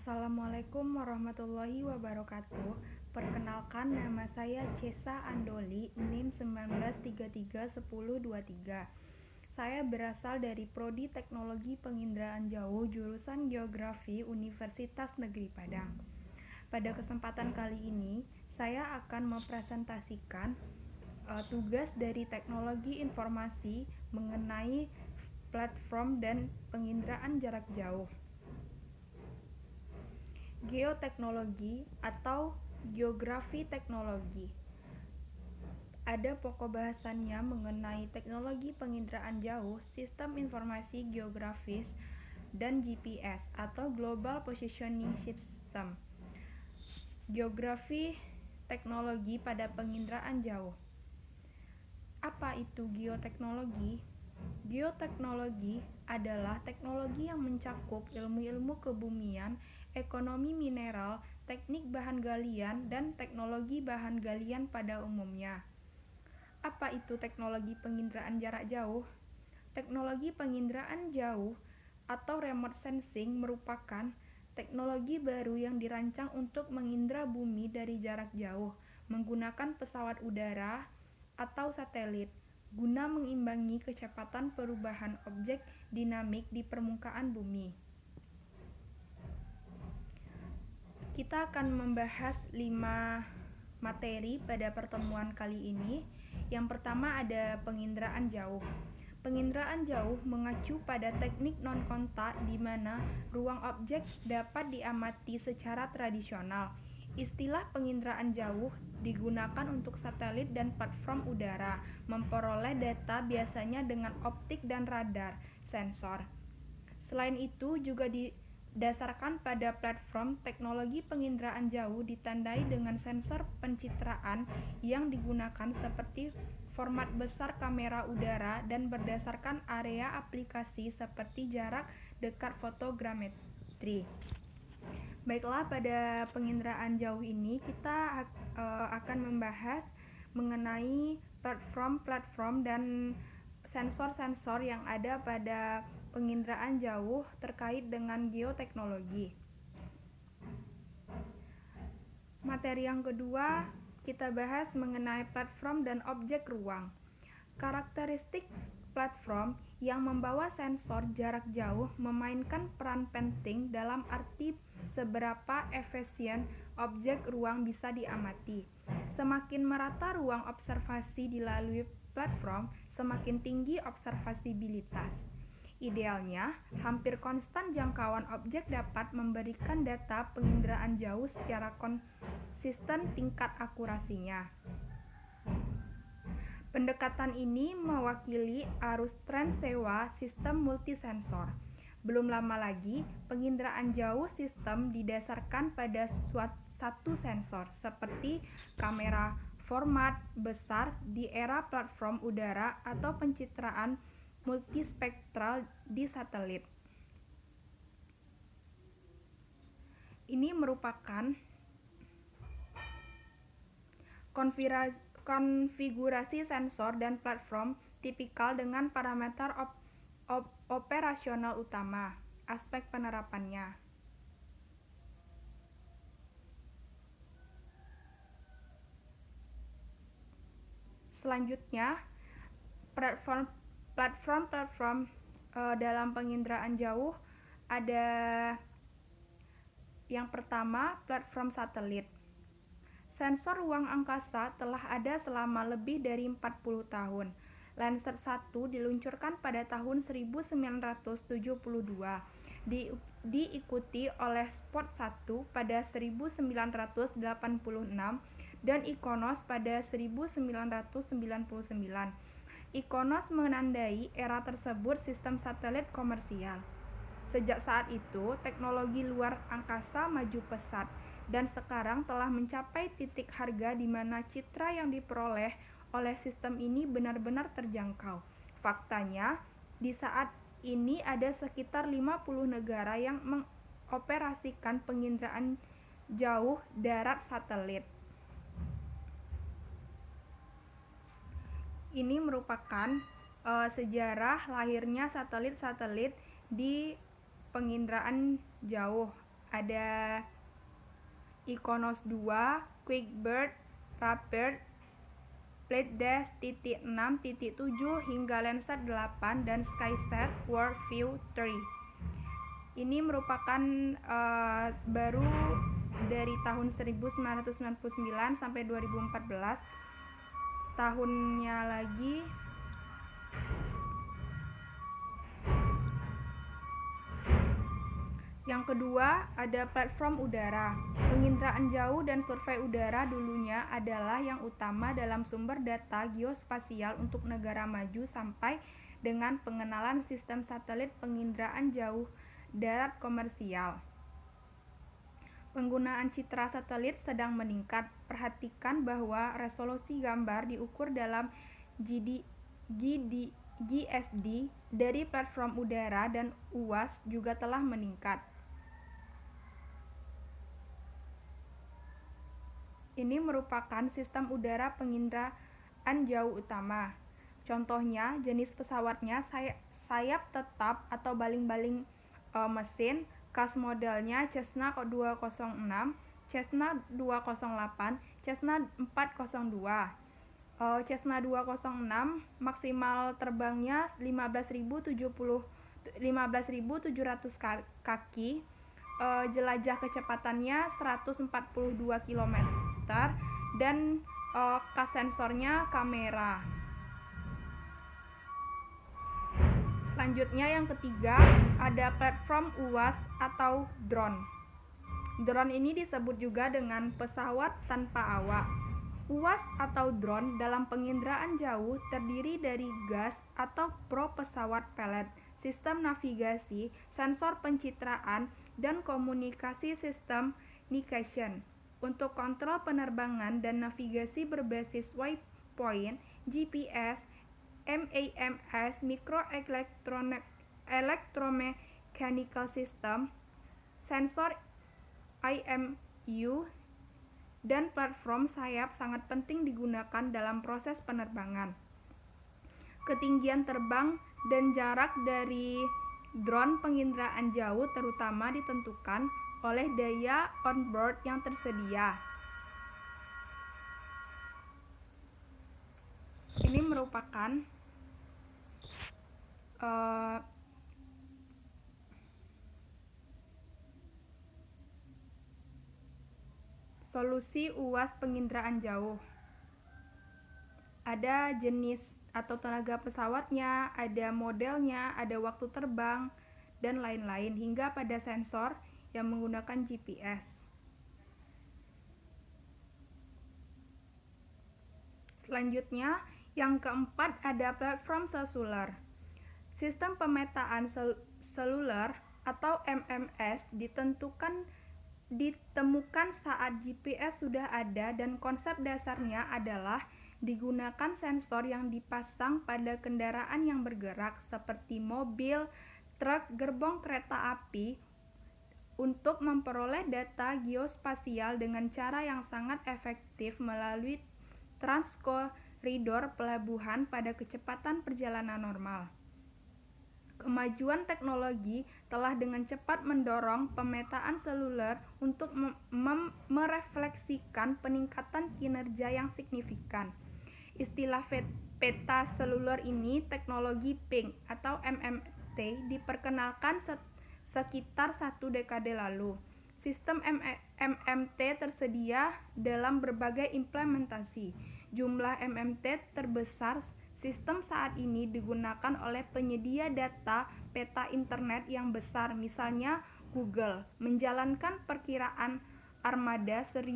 Assalamualaikum warahmatullahi wabarakatuh. Perkenalkan, nama saya Cesa Andoli, NIM 19331023. Saya berasal dari Prodi Teknologi Penginderaan Jauh jurusan Geografi Universitas Negeri Padang. Pada kesempatan kali ini, saya akan mempresentasikan tugas dari teknologi informasi mengenai platform dan penginderaan jarak jauh. Geoteknologi atau geografi teknologi. Ada pokok bahasannya mengenai teknologi penginderaan jauh, sistem informasi geografis, dan GPS atau Global Positioning System. Geografi teknologi pada penginderaan jauh. Apa itu geoteknologi? Geoteknologi adalah teknologi yang mencakup ilmu-ilmu kebumian, ekonomi mineral, teknik bahan galian, dan teknologi bahan galian pada umumnya. Apa itu teknologi penginderaan jarak jauh? Teknologi penginderaan jauh atau remote sensing merupakan teknologi baru yang dirancang untuk mengindra bumi dari jarak jauh menggunakan pesawat udara atau satelit guna mengimbangi kecepatan perubahan objek dinamik di permukaan bumi. Kita akan membahas 5 materi pada pertemuan kali ini. Yang pertama ada penginderaan jauh. Penginderaan jauh mengacu pada teknik non-kontak di mana ruang objek dapat diamati secara tradisional. Istilah penginderaan jauh digunakan untuk satelit dan platform udara memperoleh data biasanya dengan optik dan radar sensor. Selain itu juga didasarkan pada platform, teknologi penginderaan jauh ditandai dengan sensor pencitraan yang digunakan seperti format besar kamera udara dan berdasarkan area aplikasi seperti jarak dekat fotogrametri. Baiklah, pada penginderaan jauh ini kita akan membahas mengenai platform-platform dan sensor-sensor yang ada pada penginderaan jauh terkait dengan geoteknologi. Materi yang kedua, kita bahas mengenai platform dan objek ruang. Karakteristik platform yang membawa sensor jarak jauh memainkan peran penting dalam arti seberapa efisien objek ruang bisa diamati. Semakin merata ruang observasi dilalui platform, semakin tinggi observasibilitas. Idealnya, hampir konstan jangkauan objek dapat memberikan data penginderaan jauh secara konsisten tingkat akurasinya. Pendekatan ini mewakili arus tren sewa sistem multisensor. Belum lama lagi, penginderaan jauh sistem didasarkan pada satu sensor, seperti kamera format besar di era platform udara atau pencitraan multispektral di satelit. Ini merupakan konfigurasi sensor dan platform tipikal dengan parameter operasional utama, aspek penerapannya. Selanjutnya, platform dalam penginderaan jauh ada yang pertama, platform satelit. Sensor ruang angkasa telah ada selama lebih dari 40 tahun. Landsat 1 diluncurkan pada tahun 1972, diikuti oleh Spot 1 pada 1986 dan Ikonos pada 1999. Ikonos menandai era tersebut sistem satelit komersial. Sejak saat itu, teknologi luar angkasa maju pesat dan sekarang telah mencapai titik harga di mana citra yang diperoleh oleh sistem ini benar-benar terjangkau. Faktanya, di saat ini ada sekitar 50 negara yang mengoperasikan penginderaan jauh darat satelit. Ini merupakan sejarah lahirnya satelit-satelit di penginderaan jauh ada Iconos 2, QuickBird, Rapbird, Flightdesk .6.7 hingga Landsat 8 dan SkySat Worldview 3. Ini merupakan baru dari tahun 1999 sampai 2014. Tahunnya lagi yang kedua ada platform udara. Penginderaan jauh dan survei udara dulunya adalah yang utama dalam sumber data geospasial untuk negara maju sampai dengan pengenalan sistem satelit penginderaan jauh darat komersial. Penggunaan citra satelit sedang meningkat. Perhatikan bahwa resolusi gambar diukur dalam GSD dari platform udara dan UAS juga telah meningkat. Ini merupakan sistem udara penginderaan jauh utama. Contohnya, jenis pesawatnya sayap tetap atau baling-baling mesin, khas modelnya Cessna 206, Cessna 208, Cessna 402. Cessna 206 maksimal terbangnya 15.700 kaki, jelajah kecepatannya 142 km dan kas sensornya kamera. Selanjutnya yang ketiga ada platform UAS atau drone. Drone ini disebut juga dengan pesawat tanpa awak. UAS atau drone dalam penginderaan jauh terdiri dari gas atau prop pesawat pelet, sistem navigasi, sensor pencitraan, dan komunikasi sistem navigation. Untuk kontrol penerbangan dan navigasi berbasis waypoint, GPS, MAMS, Electromechanical System, sensor IMU, dan platform sayap sangat penting digunakan dalam proses penerbangan. Ketinggian terbang dan jarak dari drone penginderaan jauh terutama ditentukan oleh daya onboard yang tersedia. Ini merupakan solusi UAS penginderaan jauh. Ada jenis atau tenaga pesawatnya, ada modelnya, ada waktu terbang, dan lain-lain, hingga pada sensor yang menggunakan GPS. Selanjutnya, yang keempat ada platform seluler. Sistem pemetaan seluler atau MMS ditemukan saat GPS sudah ada dan konsep dasarnya adalah digunakan sensor yang dipasang pada kendaraan yang bergerak seperti mobil, truk, gerbong kereta api untuk memperoleh data geospasial dengan cara yang sangat efektif melalui transkoridor pelabuhan pada kecepatan perjalanan normal. Kemajuan teknologi telah dengan cepat mendorong pemetaan seluler untuk merefleksikan peningkatan kinerja yang signifikan. Istilah peta seluler ini teknologi ping atau MMT diperkenalkan sekitar 1 dekade lalu. Sistem MMT tersedia dalam berbagai implementasi. Jumlah MMT terbesar sistem saat ini digunakan oleh penyedia data peta internet yang besar, misalnya Google, menjalankan perkiraan armada 1.000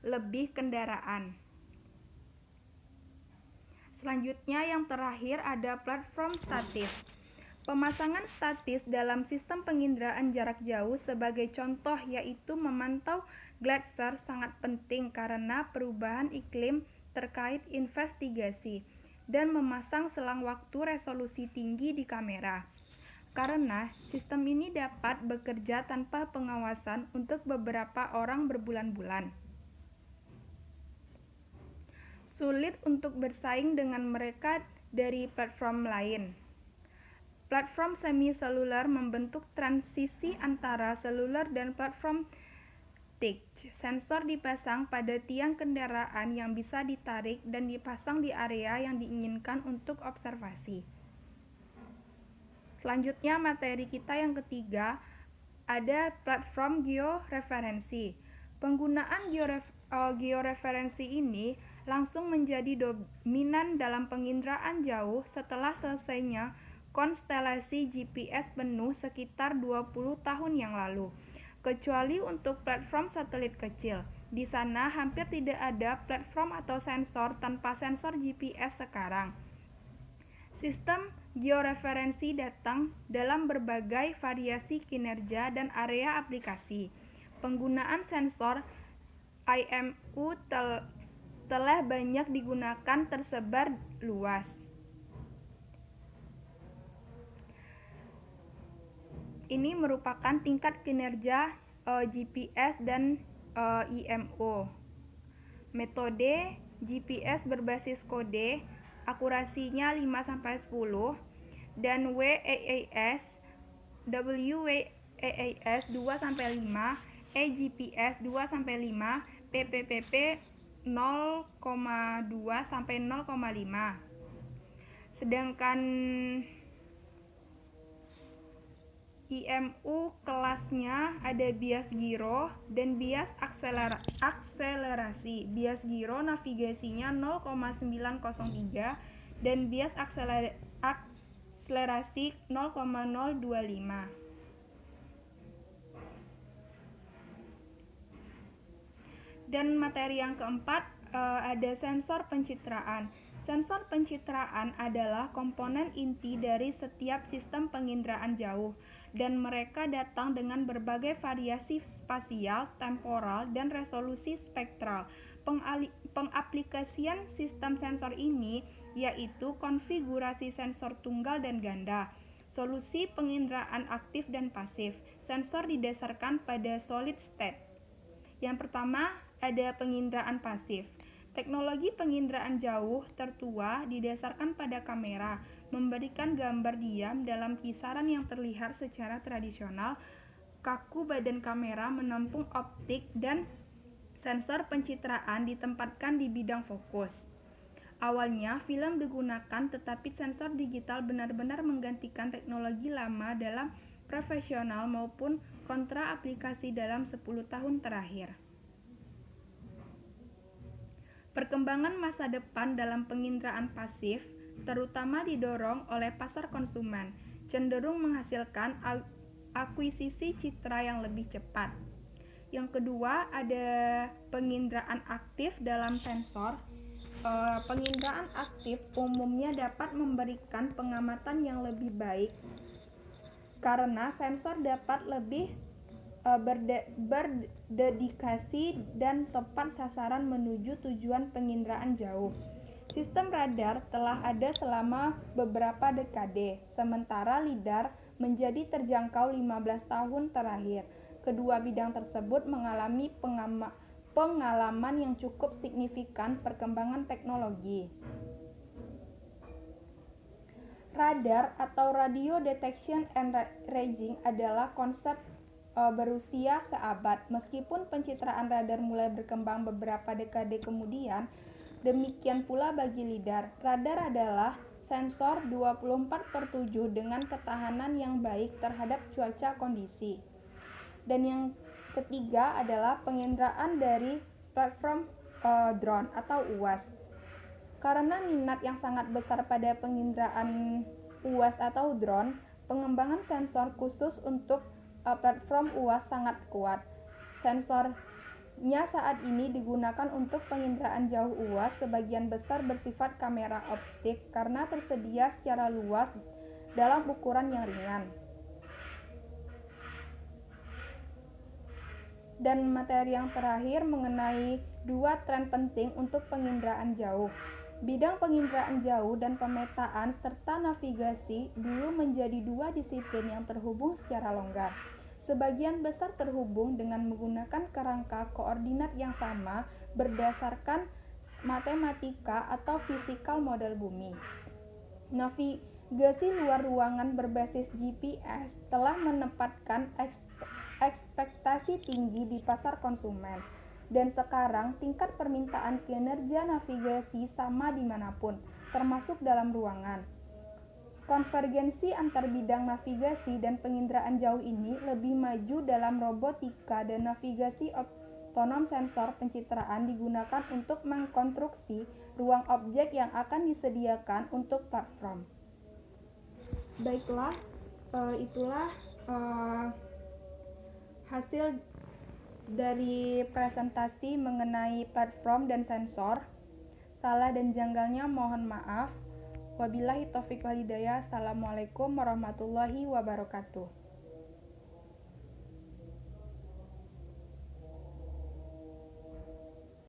lebih kendaraan. Selanjutnya yang terakhir ada platform statis. Pemasangan statis dalam sistem penginderaan jarak jauh sebagai contoh yaitu memantau gletser sangat penting karena perubahan iklim terkait investigasi dan memasang selang waktu resolusi tinggi di kamera. Karena sistem ini dapat bekerja tanpa pengawasan untuk beberapa orang berbulan-bulan. Sulit untuk bersaing dengan mereka dari platform lain. Platform semi-seluler membentuk transisi antara seluler dan platform TIC. Sensor dipasang pada tiang kendaraan yang bisa ditarik dan dipasang di area yang diinginkan untuk observasi. Selanjutnya materi kita yang ketiga, ada platform georeferensi. Penggunaan georeferensi ini langsung menjadi dominan dalam penginderaan jauh setelah selesainya konstelasi GPS penuh sekitar 20 tahun yang lalu. Kecuali untuk platform satelit kecil. Di sana hampir tidak ada platform atau sensor tanpa sensor GPS sekarang. Sistem georeferensi datang dalam berbagai variasi kinerja dan area aplikasi. Penggunaan sensor IMU telah banyak digunakan tersebar luas. Ini merupakan tingkat kinerja GPS dan IMU. Metode GPS berbasis kode, akurasinya 5-10, dan WAAS 2-5, eGPS 2-5, PPPP 0,2-0,5. Sedangkan IMU kelasnya ada bias giro dan bias akselerasi. Bias giro navigasinya 0,903 dan bias akselerasi 0,025. Dan materi yang keempat ada sensor pencitraan. Sensor pencitraan adalah komponen inti dari setiap sistem penginderaan jauh, dan mereka datang dengan berbagai variasi spasial, temporal, dan resolusi spektral. Pengaplikasian sistem sensor ini yaitu konfigurasi sensor tunggal dan ganda, solusi penginderaan aktif dan pasif. Sensor didasarkan pada solid state. Yang pertama ada penginderaan pasif. Teknologi penginderaan jauh tertua didasarkan pada kamera, memberikan gambar diam dalam kisaran yang terlihat secara tradisional. Kaku badan kamera menampung optik dan sensor pencitraan ditempatkan di bidang fokus. Awalnya film digunakan, tetapi sensor digital benar-benar menggantikan teknologi lama dalam profesional maupun kontra aplikasi dalam 10 tahun terakhir. Perkembangan masa depan dalam penginderaan pasif terutama didorong oleh pasar konsumen, cenderung menghasilkan akuisisi citra yang lebih cepat. Yang kedua ada penginderaan aktif dalam sensor. Penginderaan aktif umumnya dapat memberikan pengamatan yang lebih baik karena sensor dapat lebih berdedikasi dan tepat sasaran menuju tujuan penginderaan jauh. Sistem radar telah ada selama beberapa dekade, sementara lidar menjadi terjangkau 15 tahun terakhir. Kedua bidang tersebut mengalami pengalaman yang cukup signifikan perkembangan teknologi. Radar atau Radio Detection and Ranging adalah konsep berusia seabad. Meskipun pencitraan radar mulai berkembang beberapa dekade kemudian, demikian pula bagi lidar. Radar adalah sensor 24/7 dengan ketahanan yang baik terhadap cuaca kondisi. Dan yang ketiga adalah penginderaan dari platform drone atau UAS. Karena minat yang sangat besar pada penginderaan UAS atau drone, pengembangan sensor khusus untuk platform UAS sangat kuat. Sensornya saat ini digunakan untuk penginderaan jauh UAS, sebagian besar bersifat kamera optik karena tersedia secara luas dalam ukuran yang ringan. Dan materi yang terakhir mengenai dua tren penting untuk penginderaan jauh. Bidang penginderaan jauh dan pemetaan serta navigasi dulu menjadi dua disiplin yang terhubung secara longgar. Sebagian besar terhubung dengan menggunakan kerangka koordinat yang sama berdasarkan matematika atau fisikal model bumi. Navigasi luar ruangan berbasis GPS telah menempatkan ekspektasi tinggi di pasar konsumen, dan sekarang tingkat permintaan kinerja navigasi sama dimanapun, termasuk dalam ruangan. Konvergensi antar bidang navigasi dan penginderaan jauh ini lebih maju dalam robotika, dan navigasi otonom sensor pencitraan digunakan untuk mengkonstruksi ruang objek yang akan disediakan untuk platform. Baiklah, itulah hasil dari presentasi mengenai platform dan sensor. Salah dan janggalnya mohon maaf. Wabillahi taufiq wal hidayah. Assalamualaikum warahmatullahi wabarakatuh.